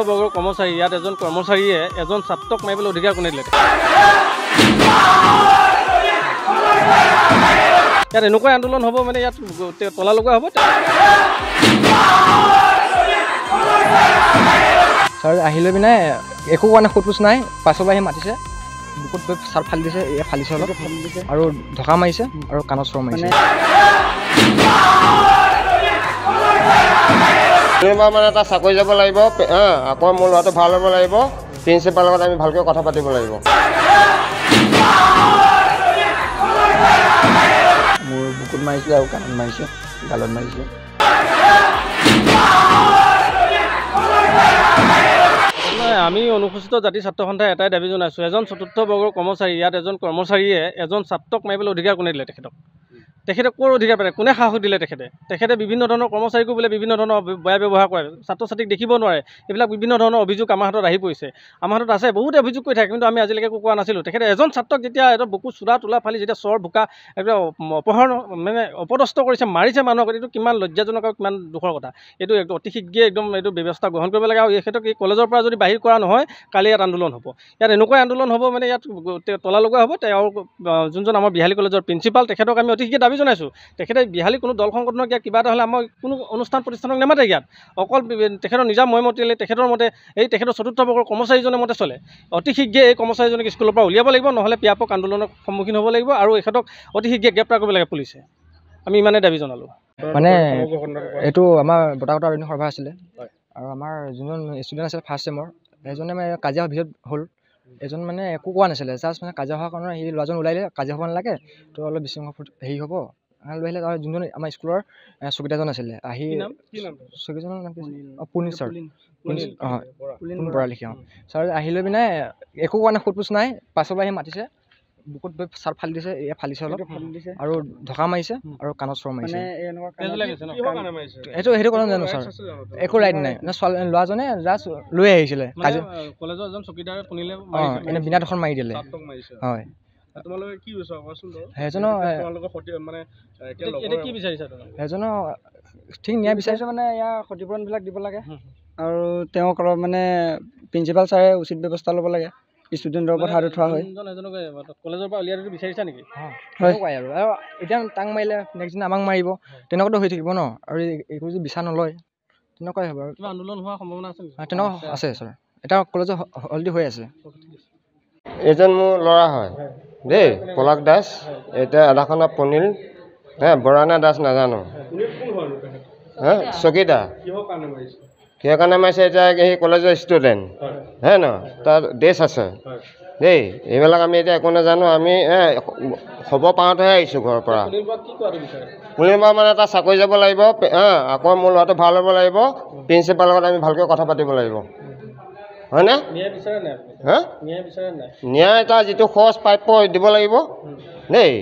বৰ্গৰ কৰ্মচাৰী ইয়াত এজন কৰ্মচাৰীয়ে এজন ছাত্ৰক মাৰিবলৈ অধিকাৰ কোনে দিলে ইয়াত এনেকুৱা আন্দোলন হ'ব মানে ইয়াত তলা লগোৱা হ'ব ছাৰ আহিলৈ পিনে একো কাৰণে সোধপোছ নাই পাছলৈ আহি মাতিছে বুকুত গৈ ছাৰ ফালি দিছে এয়া ফালিছে অলপ আৰু ঢকা মাৰিছে আৰু কাণত চৰ মাৰিছে মানে এটা চাকৰি যাব লাগিব আকৌ মোৰ ল'ৰাটো ভাল হ'ব লাগিব প্ৰিন্সিপালৰ লগত আমি ভালকৈ কথা পাতিব লাগিব মোৰ বুকুত মাৰিছে আৰু কাণত মাৰিছে গালত মাৰিছে আমি অনুসূচিত জাতি ছাত্ৰ সন্থাই এটাই দাবী জনাইছোঁ এজন চতুৰ্থ বৰ্গৰ কৰ্মচাৰী ইয়াত এজন কৰ্মচাৰীয়ে এজন ছাত্ৰক মাৰিবলৈ অধিকাৰ কোনে দিলে তেখেতে ক'ৰ অধিকাৰ পালে কোনে সাহস দিলে তেখেতে বিভিন্ন ধৰণৰ কৰ্মচাৰীকো বোলে বিভিন্ন ধৰণৰ বেয়া ব্যৱহাৰ কৰে ছাত্ৰ ছাত্ৰীক দেখিব নোৱাৰে এইবিলাক বিভিন্ন ধৰণৰ অভিযোগ আমাৰ হাতত আহি পৰিছে আমাৰ হাতত আছে বহুত অভিযোগ কৰি থাকে কিন্তু আমি আজিলৈকে একো কোৱা নাছিলোঁ তেখেতে এজন ছাত্ৰক যেতিয়া এটা বুকু চূড়া তোলা ফালি যেতিয়া চৰ বোকা একদম অপহৰণ মানে অপদস্থ কৰিছে মাৰিছে মানুহক এইটো কিমান লজ্জাজনক আৰু কিমান দুখৰ কথা এইটো একদম অতি শীঘ্ৰে একদম এইটো ব্যৱস্থা গ্ৰহণ কৰিব লাগে আৰু এখেতক এই কলেজৰ পৰা যদি বাহিৰ কৰা নহয় কালি ইয়াত আন্দোলন হ'ব ইয়াত এনেকুৱা আন্দোলন হ'ব মানে ইয়াত তলা লগোৱা হ'ব তেওঁ যোনজন আমাৰ বিহালী কলেজৰ প্ৰিন্সিপাল তেখেতক আমি অতি শীঘ্ৰে দাবী জনাইছোঁ তেখেতে বিহালী কোনো দল সংগঠনক ইয়াত কিবা এটা হ'লে আমাৰ কোনো অনুষ্ঠান প্ৰতিষ্ঠানক নেমাতে ইয়াত অকল তেখেতৰ নিজা মতে তেখেতৰ মতে এই তেখেতৰ চতুৰ্থ বৰ্গৰ কৰ্মচাৰীজনৰ মতে চলে অতি শীঘ্ৰে এই কৰ্মচাৰীজনক স্কুলৰ পৰা উলিয়াব লাগিব নহ'লে ব্যাপক আন্দোলনৰ সন্মুখীন হ'ব লাগিব আৰু এখেতক অতি শীঘ্ৰে গ্ৰেপ্তাৰ কৰিব লাগে পুলিচে আমি ইমানে দাবী জনালোঁ মানে এইটো আমাৰ বতাহত আৰণ্য সভা আছিলে আৰু আমাৰ যোনজন ষ্টুডেণ্ট আছিল ফাৰ্ষ্ট ছেমৰ এজনে মানে কাজিয়া ভিতৰত হ'ল এজন মানে একো কোৱা নাছিলে জাষ্ট মানে কাজিয়া হোৱাৰ কাৰণে সেই ল'ৰাজন ওলাইলে কাজিয়া হ'ব নালাগে তো অলপ বিশৃংখল হেৰি হ'ব লৈ আহিলে আৰু যোনজন আমাৰ স্কুলৰ চকীদাৰজন আছিলে আহি চকীদাৰজনৰ নাম কি পুনিল ছাৰ পুনিল বৰা লিখা ছাৰ আহি লৈ পিনে একো কাৰণে সোধপোছ নাই পাছলৈ আহি মাতিছে বুকুত গৈ ছাৰ ফালি দিছে এয়া ফালিছে অলপ আৰু ঢকা মাৰিছে আৰু কাণত চৰ মাৰিছে সেইটো কথা জানো ছাৰ একো ৰাইট নাই ল'ৰাজনে জাষ্ট লৈ আহিছিলে কলেজৰ এজন চকীদাৰ পুনিলে এনে বিনা দখল মাৰি দিলে হয় সেইজনৰ ঠিক ন্যায় বিচাৰিছে মানে ইয়াৰ ক্ষতিপূৰণবিলাক দিব লাগে আৰু তেওঁক অলপ মানে প্ৰিন্সিপাল ছাৰে উচিত ব্যৱস্থা ল'ব লাগে ষ্টুডেণ্টৰ ওপৰত হাত উঠোৱা হয় কলেজৰ পৰা উলিয়াই দিটো বিচাৰিছা নেকি হয় আৰু এতিয়া তাক মাৰিলে নেক্সট দিনা আমাক মাৰিব তেনেকুৱাতো হৈ থাকিব ন আৰু এইটো যদি বিচাৰ নলয় তেনেকুৱাই হ'ব আৰু কিবা আন্দোলন হোৱাৰ সম্ভাৱনা আছে তেনেকুৱা আছে ছাৰ এটা কলেজত অলৰেডি হৈ আছে এজন মোৰ ল'ৰা হয় দেই পলাশ দাস এতিয়া আধাখনা পনিল বৰাণা দাস নাজানো চকীদাৰ কিহৰ কাৰণে মাৰিছে এতিয়া সেই কলেজৰ ষ্টুডেণ্ট হে ন তাৰ ড্ৰেছ আছে দেই এইবিলাক আমি এতিয়া একো নাজানো আমি খবৰ পাওঁতেহে আহিছোঁ ঘৰৰ পৰা পুলিন বৰা মানে এটা চাকৰি যাব লাগিব আকৌ মোৰ ল'ৰাটো ভাল হ'ব লাগিব প্ৰিন্সিপালৰ লগত আমি ভালকৈ কথা পাতিব লাগিব হয়নে ন্যায় এটা যিটো খৰচ প্ৰাপ্য দিব লাগিব দেই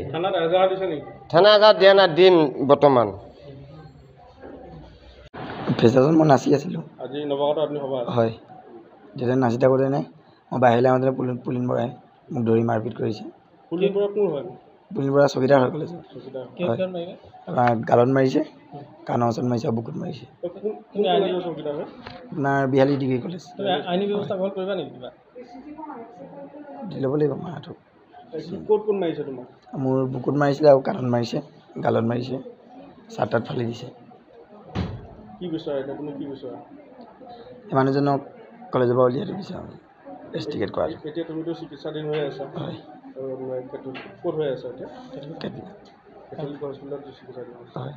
থানা এজাহাৰ দিয়া নাই দিম বৰ্তমান ফেচাছত মই নাচি আছিলোঁ হয় যেতিয়া নাচি থাকোঁতে নাই মই বাহিৰলৈ আহোঁতে পুলিন বৰাই মোক ধৰি মাৰপিট কৰিছে পুলিন বৰা চকীদাৰ হৈ কলেজত গালত মাৰিছে কাণৰ ওচৰত মাৰিছে আৰু বুকুত মাৰিছে আপোনাৰ বিহালী ডিগ্ৰী কলেজ দি ল'ব লাগিব মাহঁতক মোৰ বুকুত মাৰিছিলে আৰু কাণত মাৰিছে গালত মাৰিছে চাৰ্ট তাত ফালি দিছে এই মানুহজনক কলেজৰ পৰা উলিয়াই বিচাৰোঁ ইনভেষ্টিগেট কৰাটো হয়